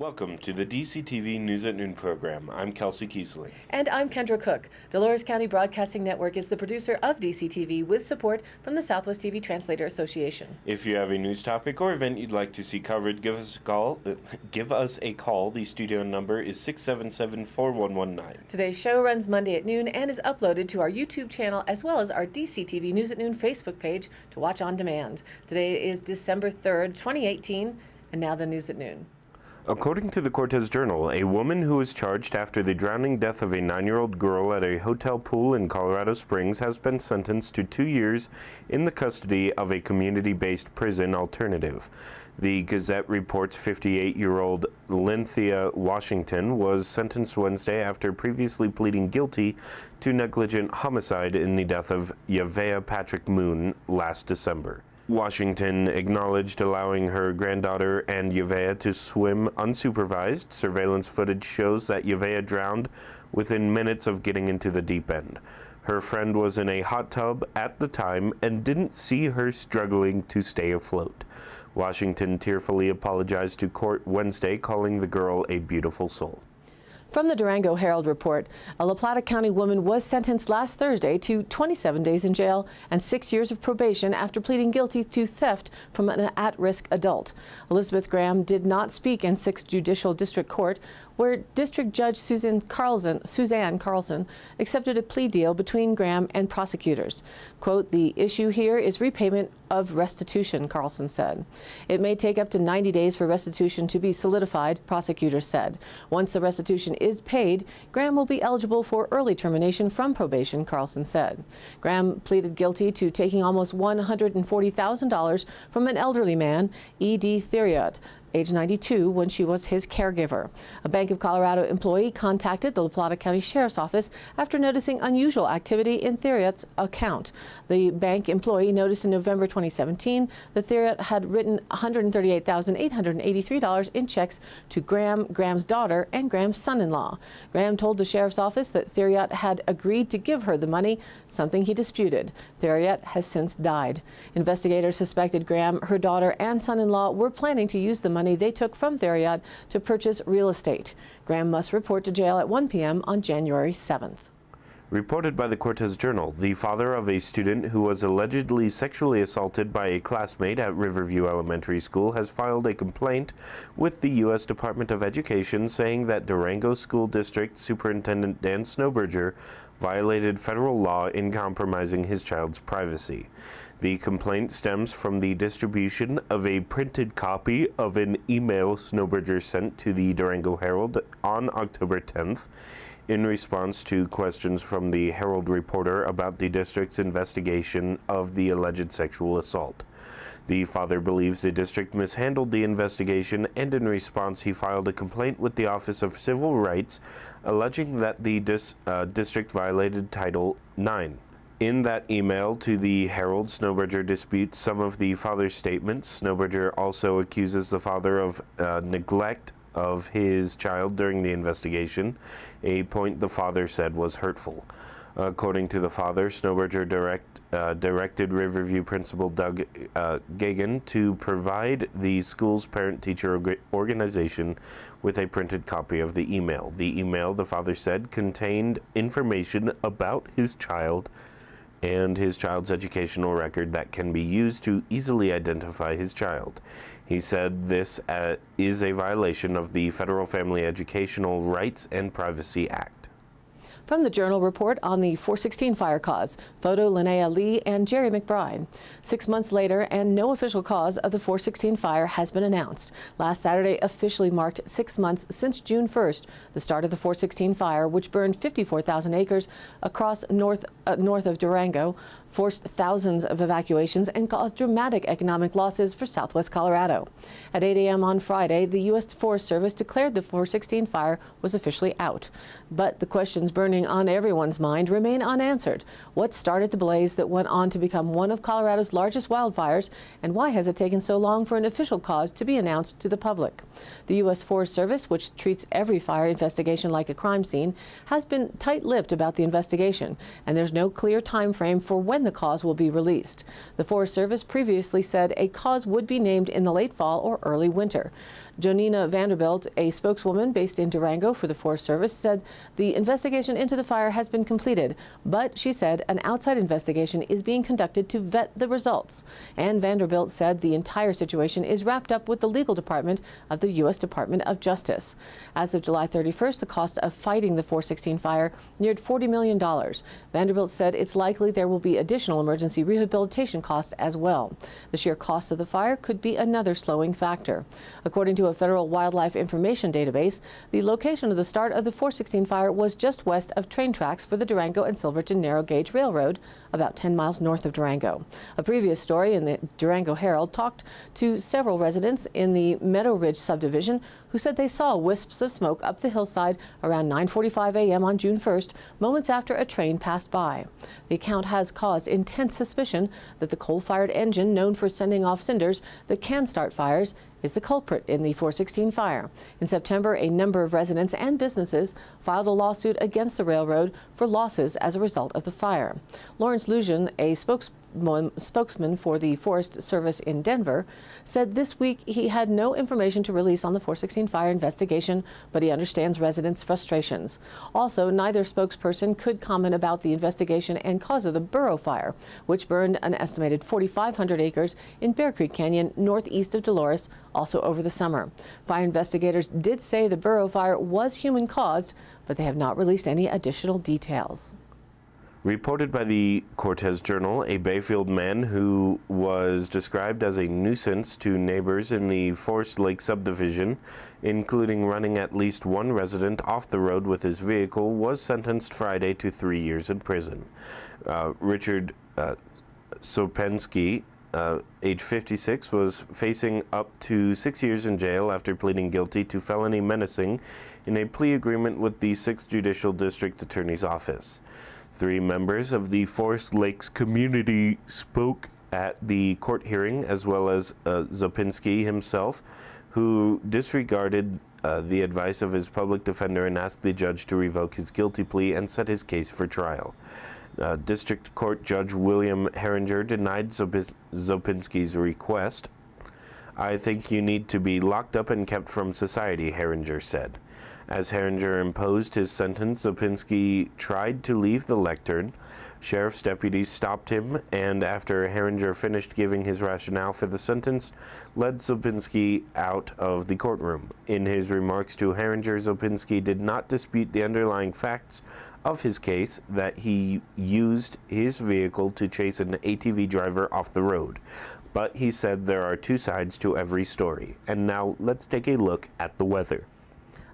Welcome to the DCTV News at Noon program. I'm Kelsey Kiesling. And I'm Kendra Cook. Dolores County Broadcasting Network is the producer of DCTV with support from the Southwest TV Translator Association. If you have a news topic or event you'd like to see covered, give us a call. The studio number is 677-4119. Today's show runs Monday at noon and is uploaded to our YouTube channel as well as our DCTV News at Noon Facebook page to watch on demand. Today is December 3rd, 2018, and now the News at Noon. According to the Cortez Journal, a woman who was charged after the drowning death of a 9-year-old girl at a hotel pool in Colorado Springs has been sentenced to 2 years in the custody of a community-based prison alternative. The Gazette reports 58-year-old Lynthia Washington was sentenced Wednesday after previously pleading guilty to negligent homicide in the death of Yavea Patrick Moon last December. Washington acknowledged allowing her granddaughter and Yavea to swim unsupervised. Surveillance footage shows that Yavea drowned within minutes of getting into the deep end. Her friend was in a hot tub at the time and didn't see her struggling to stay afloat. Washington tearfully apologized to court Wednesday, calling the girl a beautiful soul. From the Durango Herald report, a La Plata County woman was sentenced last Thursday to 27 days in jail and 6 years of probation after pleading guilty to theft from an at-risk adult. Elizabeth Graham did not speak in 6th Judicial District Court, where District Judge Suzanne Carlson accepted a plea deal between Graham and prosecutors. Quote, "The issue here is repayment of restitution," Carlson said. "It may take up to 90 days for restitution to be solidified," prosecutors said. "Once the restitution is paid, Graham will be eligible for early termination from probation," Carlson said. Graham pleaded guilty to taking almost $140,000 from an elderly man, E.D. Theriot, age 92, when she was his caregiver. A Bank of Colorado employee contacted the La Plata County Sheriff's Office after noticing unusual activity in Theriot's account. The bank employee noticed in November 2017 that Theriot had written $138,883 in checks to Graham, Graham's daughter, and Graham's son-in-law. Graham told the Sheriff's Office that Theriot had agreed to give her the money, something he disputed. Theriot has since died. Investigators suspected Graham, her daughter, and son-in-law were planning to use the money they took from Theriot to purchase real estate. Graham must report to jail at 1 p.m. on January 7th. Reported by the Cortez Journal, the father of a student who was allegedly sexually assaulted by a classmate at Riverview Elementary School has filed a complaint with the U.S. Department of Education saying that Durango School District Superintendent Dan Snowberger violated federal law in compromising his child's privacy. The complaint stems from the distribution of a printed copy of an email Snowberger sent to the Durango Herald on October 10th in response to questions from the Herald reporter about the district's investigation of the alleged sexual assault. The father believes the district mishandled the investigation, and in response he filed a complaint with the Office of Civil Rights alleging that the district violated Title IX. In that email to the Herald, Snowberger disputes some of the father's statements. Snowberger also accuses the father of neglect of his child during the investigation, a point the father said was hurtful. According to the father, Snowberger directed Riverview Principal Doug Gagan to provide the school's parent-teacher organization with a printed copy of the email. The email, the father said, contained information about his child and his child's educational record that can be used to easily identify his child. He said this is a violation of the Federal Family Educational Rights and Privacy Act. From the Journal report on the 416 fire cause, photo Linnea Lee and Jerry McBride. 6 months later, and no official cause of the 416 fire has been announced. Last Saturday officially marked 6 months since June 1st, the start of the 416 fire, which burned 54,000 acres across north of Durango, forced thousands of evacuations, and caused dramatic economic losses for southwest Colorado. At 8 a.m. on Friday, the U.S. Forest Service declared the 416 fire was officially out. But the questions burning burning on everyone's mind remain unanswered. What started the blaze that went on to become one of Colorado's largest wildfires, and why has it taken so long for an official cause to be announced to the public? The U.S. Forest Service, which treats every fire investigation like a crime scene, has been tight-lipped about the investigation, and there's no clear time frame for when the cause will be released. The Forest Service previously said a cause would be named in the late fall or early winter. Jonina Vanderbilt, a spokeswoman based in Durango for the Forest Service, said the investigation into the fire has been completed, but she said an outside investigation is being conducted to vet the results. And Vanderbilt said the entire situation is wrapped up with the legal department of the U.S. Department of Justice. As of July 31st, the cost of fighting the 416 fire neared $40 million. Vanderbilt said it's likely there will be additional emergency rehabilitation costs as well. The sheer cost of the fire could be another slowing factor. According to a federal wildlife information database, the location of the start of the 416 fire was just west of train tracks for the Durango and Silverton Narrow Gauge Railroad, about 10 miles north of Durango. A previous story in the Durango Herald talked to several residents in the Meadow Ridge subdivision who said they saw wisps of smoke up the hillside around 9:45 a.m. on June 1st, moments after a train passed by. The account has caused intense suspicion that the coal-fired engine known for sending off cinders that can start fires is the culprit in the 416 fire. In September, a number of residents and businesses filed a lawsuit against the railroad for losses as a result of the fire. Lawrence Lujan, a spokesman for the Forest Service in Denver, said this week he had no information to release on the 416 fire investigation, but he understands residents' frustrations. Also, neither spokesperson could comment about the investigation and cause of the Burro Fire, which burned an estimated 4,500 acres in Bear Creek Canyon northeast of Dolores, also over the summer. Fire investigators did say the Burro Fire was human-caused, but they have not released any additional details. Reported by the Cortez Journal, a Bayfield man who was described as a nuisance to neighbors in the Forest Lake subdivision, including running at least one resident off the road with his vehicle, was sentenced Friday to 3 years in prison. Richard Sopensky, age 56, was facing up to 6 years in jail after pleading guilty to felony menacing in a plea agreement with the 6th Judicial District Attorney's Office. 3 members of the Forest Lakes community spoke at the court hearing, as well as Zopinski himself, who disregarded the advice of his public defender and asked the judge to revoke his guilty plea and set his case for trial. District Court Judge William Herringer denied Zopinski's request. "I think you need to be locked up and kept from society," Herringer said. As Herringer imposed his sentence, Zopinski tried to leave the lectern. Sheriff's deputies stopped him, and after Herringer finished giving his rationale for the sentence, led Zopinski out of the courtroom. In his remarks to Herringer, Zopinski did not dispute the underlying facts of his case, that he used his vehicle to chase an ATV driver off the road. But he said there are 2 sides to every story. And now let's take a look at the weather.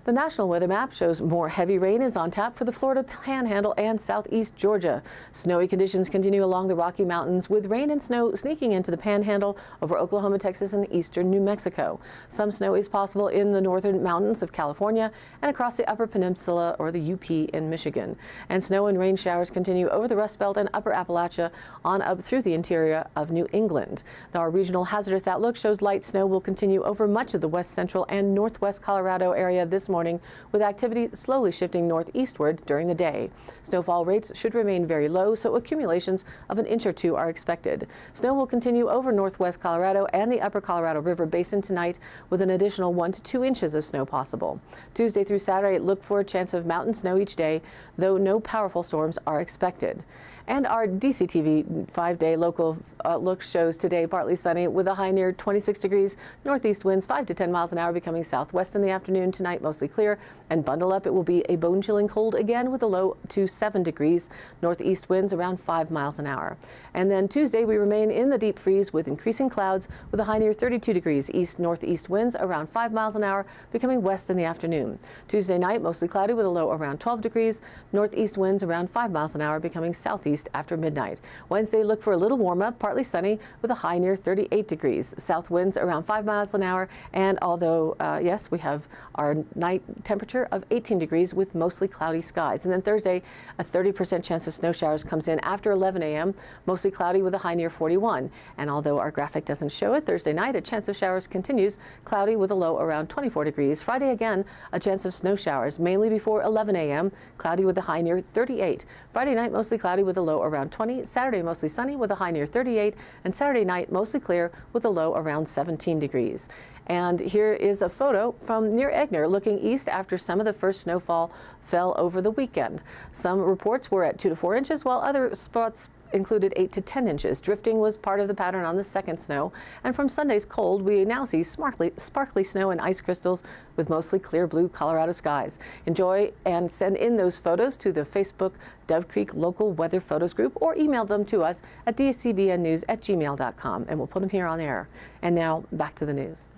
The National Weather Map shows more heavy rain is on tap for the Florida Panhandle and southeast Georgia. Snowy conditions continue along the Rocky Mountains, with rain and snow sneaking into the Panhandle over Oklahoma, Texas, and eastern New Mexico. Some snow is possible in the northern mountains of California and across the Upper Peninsula or the UP in Michigan. And snow and rain showers continue over the Rust Belt and Upper Appalachia on up through the interior of New England. Our regional hazardous outlook shows light snow will continue over much of the west central and northwest Colorado area this morning, with activity slowly shifting northeastward during the day. Snowfall rates should remain very low, so accumulations of an inch or 2 are expected. Snow will continue over northwest Colorado and the upper Colorado River Basin tonight, with an additional 1 to 2 inches of snow possible. Tuesday through Saturday, look for a chance of mountain snow each day, though no powerful storms are expected. And our DCTV 5-day local look shows today partly sunny with a high near 26 degrees, northeast winds 5 to 10 miles an hour becoming southwest in the afternoon. Tonight mostly clear, and bundle up. It will be a bone-chilling cold again with a low to 7 degrees, northeast winds around 5 miles an hour. And then Tuesday we remain in the deep freeze with increasing clouds with a high near 32 degrees, east-northeast winds around 5 miles an hour becoming west in the afternoon. Tuesday night mostly cloudy with a low around 12 degrees, northeast winds around 5 miles an hour becoming southeast southeast after midnight. Wednesday, look for a little warm up, partly sunny with a high near 38 degrees. South winds around 5 miles an hour. And although, yes, we have our night temperature of 18 degrees with mostly cloudy skies. And then Thursday, a 30% chance of snow showers comes in after 11 a.m., mostly cloudy with a high near 41. And although our graphic doesn't show it, Thursday night, a chance of showers continues, cloudy with a low around 24 degrees. Friday again, a chance of snow showers, mainly before 11 a.m., cloudy with a high near 38. Friday night, mostly cloudy with a low around 20. Saturday, mostly sunny with a high near 38. And Saturday night, mostly clear with a low around 17 degrees. And here is a photo from near Egner looking east after some of the first snowfall fell over the weekend. Some reports were at 2 to 4 inches, while other spots included 8 to 10 inches. Drifting was part of the pattern on the second snow. And from Sunday's cold, we now see sparkly snow and ice crystals with mostly clear blue Colorado skies. Enjoy and send in those photos to the Facebook Dove Creek Local Weather Photos Group or email them to us at dscbnnews@gmail.com, and we'll put them here on air. And now back to the news.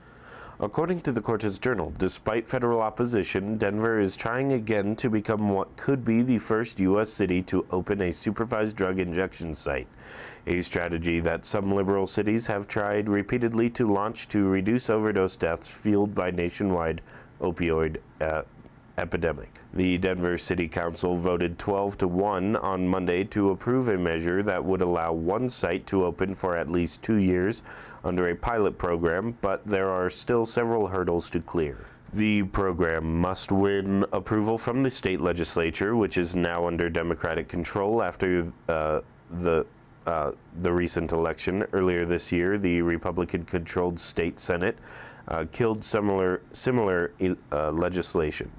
According to the Cortez Journal, despite federal opposition, Denver is trying again to become what could be the first U.S. city to open a supervised drug injection site, a strategy that some liberal cities have tried repeatedly to launch to reduce overdose deaths fueled by nationwide opioid epidemic. The Denver City Council voted 12-1 on Monday to approve a measure that would allow one site to open for at least 2 years under a pilot program, but there are still several hurdles to clear. The program must win approval from the state legislature, which is now under Democratic control after the recent election. Earlier this year, the Republican-controlled state Senate killed similar legislation.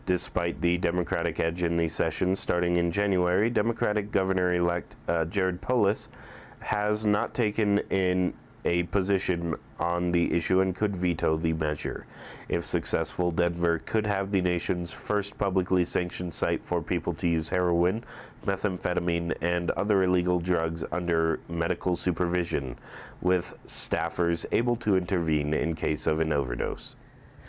Despite the Democratic edge in the session starting in January, Democratic Governor-elect Jared Polis has not taken in a position on the issue and could veto the measure. If successful, Denver could have the nation's first publicly sanctioned site for people to use heroin, methamphetamine, and other illegal drugs under medical supervision, with staffers able to intervene in case of an overdose.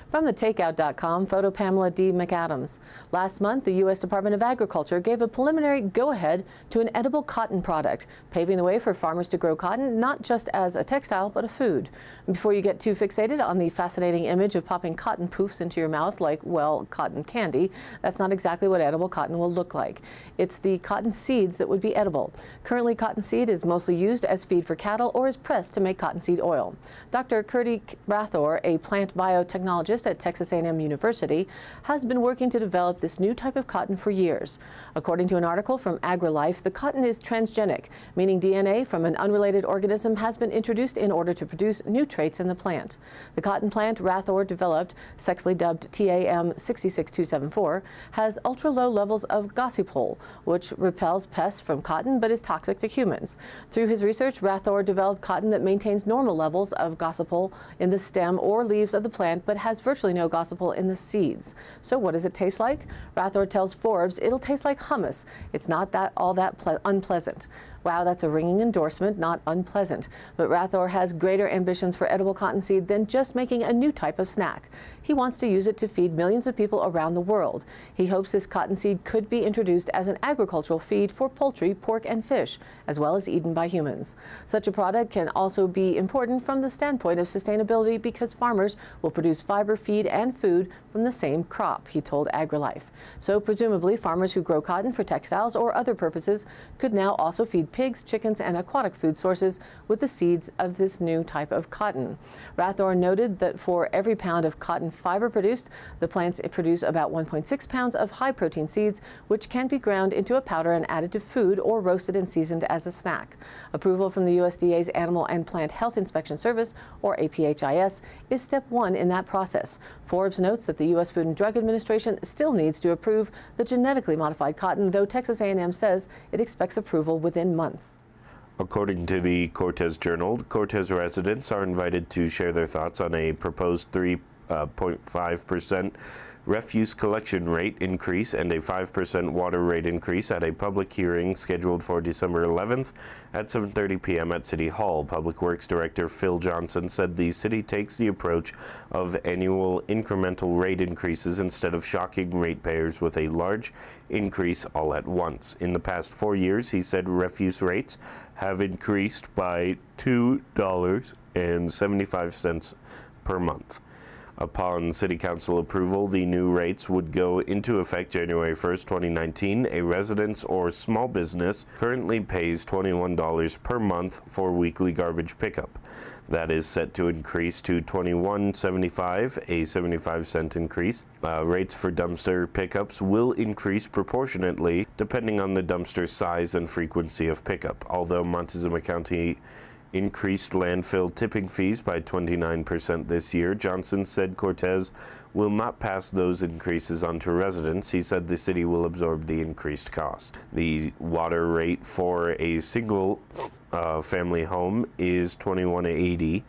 From thetakeout.com, photo Pamela D. McAdams. Last month, the U.S. Department of Agriculture gave a preliminary go-ahead to an edible cotton product, paving the way for farmers to grow cotton not just as a textile, but a food. Before you get too fixated on the fascinating image of popping cotton poofs into your mouth like, well, cotton candy, that's not exactly what edible cotton will look like. It's the cotton seeds that would be edible. Currently, cottonseed is mostly used as feed for cattle or is pressed to make cottonseed oil. Dr. Curdy Rathor, a plant biotechnologist at Texas A&M University, has been working to develop this new type of cotton for years. According to an article from AgriLife, the cotton is transgenic, meaning DNA from an unrelated organism has been introduced in order to produce new traits in the plant. The cotton plant Rathor developed, sexily dubbed TAM 66274, has ultra-low levels of gossypol, which repels pests from cotton but is toxic to humans. Through his research, Rathor developed cotton that maintains normal levels of gossypol in the stem or leaves of the plant but has virtually no gossypol in the seeds. So what does it taste like? Rathor tells Forbes it'll taste like hummus. It's not all that unpleasant. Wow, that's a ringing endorsement, not unpleasant. But Rathor has greater ambitions for edible cottonseed than just making a new type of snack. He wants to use it to feed millions of people around the world. He hopes this cottonseed could be introduced as an agricultural feed for poultry, pork, and fish, as well as eaten by humans. Such a product can also be important from the standpoint of sustainability because farmers will produce fiber, feed, and food from the same crop, he told AgriLife. So presumably, farmers who grow cotton for textiles or other purposes could now also feed pigs, chickens, and aquatic food sources with the seeds of this new type of cotton. Rathor noted that for every pound of cotton fiber produced, the plants produce about 1.6 pounds of high-protein seeds, which can be ground into a powder and added to food or roasted and seasoned as a snack. Approval from the USDA's Animal and Plant Health Inspection Service, or APHIS, is step one in that process. Forbes notes that the U.S. Food and Drug Administration still needs to approve the genetically modified cotton, though Texas A&M says it expects approval within months. According to the Cortez Journal, Cortez residents are invited to share their thoughts on a proposed 0.5% refuse collection rate increase and a 5% water rate increase at a public hearing scheduled for December 11th at 7:30 p.m. at City Hall. Public Works Director Phil Johnson said the city takes the approach of annual incremental rate increases instead of shocking ratepayers with a large increase all at once. In the past 4 years, he said refuse rates have increased by $2.75 per month. Upon City Council approval, the new rates would go into effect January 1st, 2019. A residence or small business currently pays $21 per month for weekly garbage pickup. That is set to increase to $21.75, a 75-cent increase. Rates for dumpster pickups will increase proportionately depending on the dumpster size and frequency of pickup. Although Montezuma County increased landfill tipping fees by 29% this year, Johnson said Cortez will not pass those increases on to residents. He said the city will absorb the increased cost. The water rate for a single family home is $21.80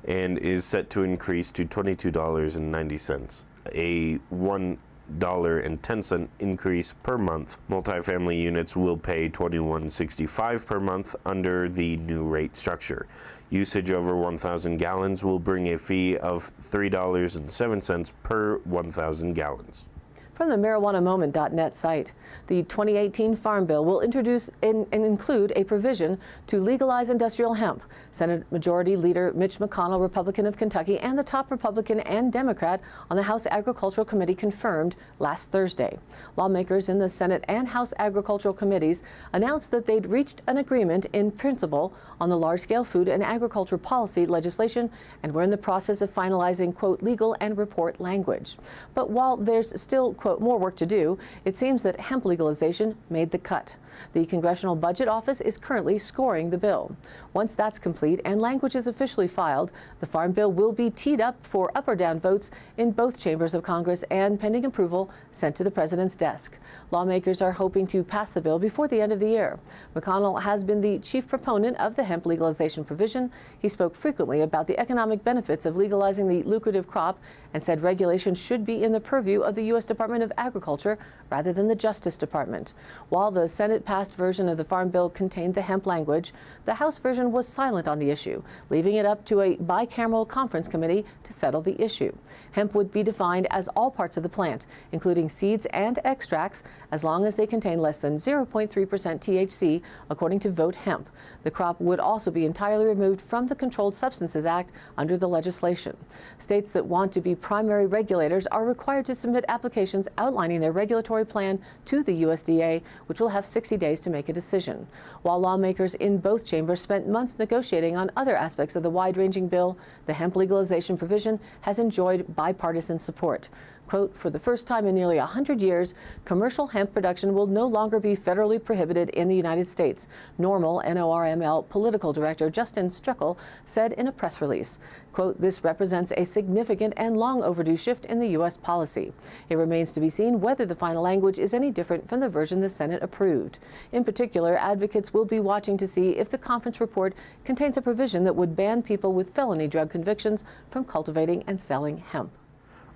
and is set to increase to $22.90, a $1.10 increase per month. Multifamily units will pay $21.65 per month under the new rate structure. Usage over 1,000 gallons will bring a fee of $3.07 per 1,000 gallons. From the MarijuanaMoment.net site, the 2018 Farm Bill will introduce and include a provision to legalize industrial hemp. Senate Majority Leader Mitch McConnell, Republican of Kentucky, and the top Republican and Democrat on the House Agricultural Committee confirmed last Thursday. Lawmakers in the Senate and House Agricultural Committees announced that they'd reached an agreement in principle on the large-scale food and agriculture policy legislation and were in the process of finalizing, quote, legal and report language. But while there's still, quote, more work to do, it seems that hemp legalization made the cut. The Congressional Budget Office is currently scoring the bill. Once that's complete and language is officially filed, the Farm Bill will be teed up for up or down votes in both chambers of Congress and, pending approval, sent to the president's desk. Lawmakers are hoping to pass the bill before the end of the year. McConnell has been the chief proponent of the hemp legalization provision. He spoke frequently about the economic benefits of legalizing the lucrative crop and said regulation should be in the purview of the U.S. Department of Agriculture rather than the Justice Department. While the Senate-passed version of the Farm Bill contained the hemp language, the House version was silent on the issue, leaving it up to a bicameral conference committee to settle the issue. Hemp would be defined as all parts of the plant, including seeds and extracts, as long as they contain less than 0.3% THC, according to Vote Hemp. The crop would also be entirely removed from the Controlled Substances Act under the legislation. States that want to be primary regulators are required to submit applications outlining their regulatory plan to the USDA, which will have 60 days to make a decision. While lawmakers in both chambers spent months negotiating on other aspects of the wide-ranging bill, the hemp legalization provision has enjoyed bipartisan support. Quote, for the first time in nearly 100 years, commercial hemp production will no longer be federally prohibited in the United States, NORML political director Justin Streckel said in a press release. Quote, this represents a significant and long overdue shift in the U.S. policy. It remains to be seen whether the final language is any different from the version the Senate approved. In particular, advocates will be watching to see if the conference report contains a provision that would ban people with felony drug convictions from cultivating and selling hemp.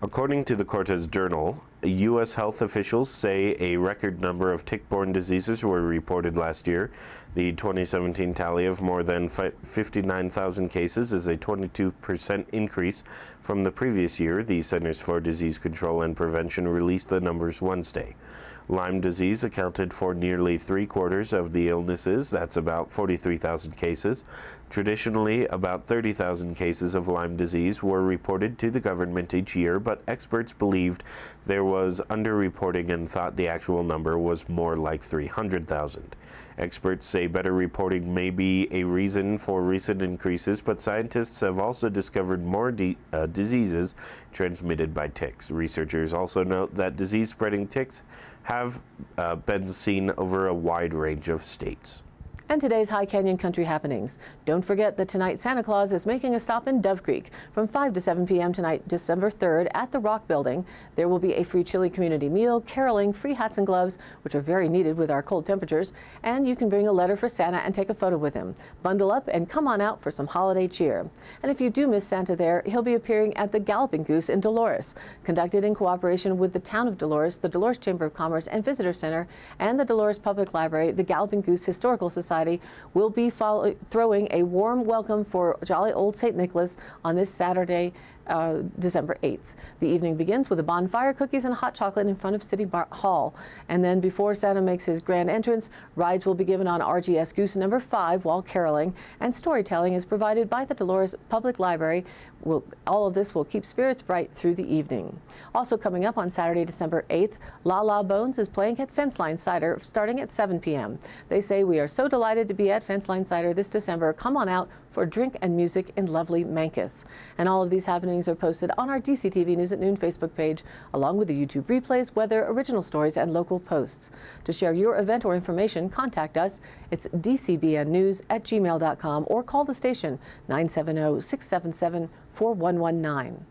According to the Cortez Journal, U.S. health officials say a record number of tick-borne diseases were reported last year. The 2017 tally of more than 59,000 cases is a 22% increase from the previous year. The Centers for Disease Control and Prevention released the numbers Wednesday. Lyme disease accounted for nearly 3/4 of the illnesses. That's about 43,000 cases. Traditionally, about 30,000 cases of Lyme disease were reported to the government each year, but experts believed there was underreporting and thought the actual number was more like 300,000. Experts say better reporting may be a reason for recent increases, but scientists have also discovered more diseases transmitted by ticks. Researchers also note that disease-spreading ticks have been seen over a wide range of states. And today's High Canyon Country happenings. Don't forget that tonight Santa Claus is making a stop in Dove Creek from 5 to 7 p.m. tonight, December 3rd at the Rock Building. There will be a free chili community meal, caroling, free hats and gloves, which are very needed with our cold temperatures, and you can bring a letter for Santa and take a photo with him. Bundle up and come on out for some holiday cheer. And if you do miss Santa there, he'll be appearing at the Galloping Goose in Dolores, conducted in cooperation with the Town of Dolores, the Dolores Chamber of Commerce and Visitor Center, and the Dolores Public Library. The Galloping Goose Historical Society will be throwing a warm welcome for jolly old St. Nicholas on this Saturday, December 8th. The evening begins with a bonfire, cookies, and hot chocolate in front of City Hall. And then before Santa makes his grand entrance, rides will be given on RGS Goose number 5 while caroling, and storytelling is provided by the Dolores Public Library. All of this will keep spirits bright through the evening. Also coming up on Saturday, December 8th, La La Bones is playing at Fenceline Cider starting at 7 p.m. They say, "We are so delighted to be at Fenceline Cider this December. Come on out for drink and music in lovely Mancus." And all of these happenings are posted on our DCTV News at Noon Facebook page, along with the YouTube replays, weather, original stories, and local posts. To share your event or information, contact us. It's dcbnnews@gmail.com or call the station 970-677-4119.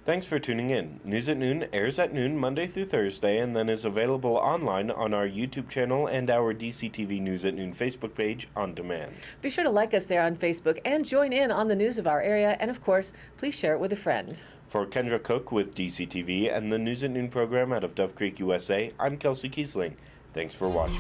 Thanks for tuning in. News at Noon airs at noon Monday through Thursday and then is available online on our YouTube channel and our DCTV News at Noon Facebook page on demand. Be sure to like us there on Facebook and join in on the news of our area. And of course, please share it with a friend. For Kendra Cook with DCTV and the News at Noon program out of Dove Creek, USA, I'm Kelsey Kiesling. Thanks for watching.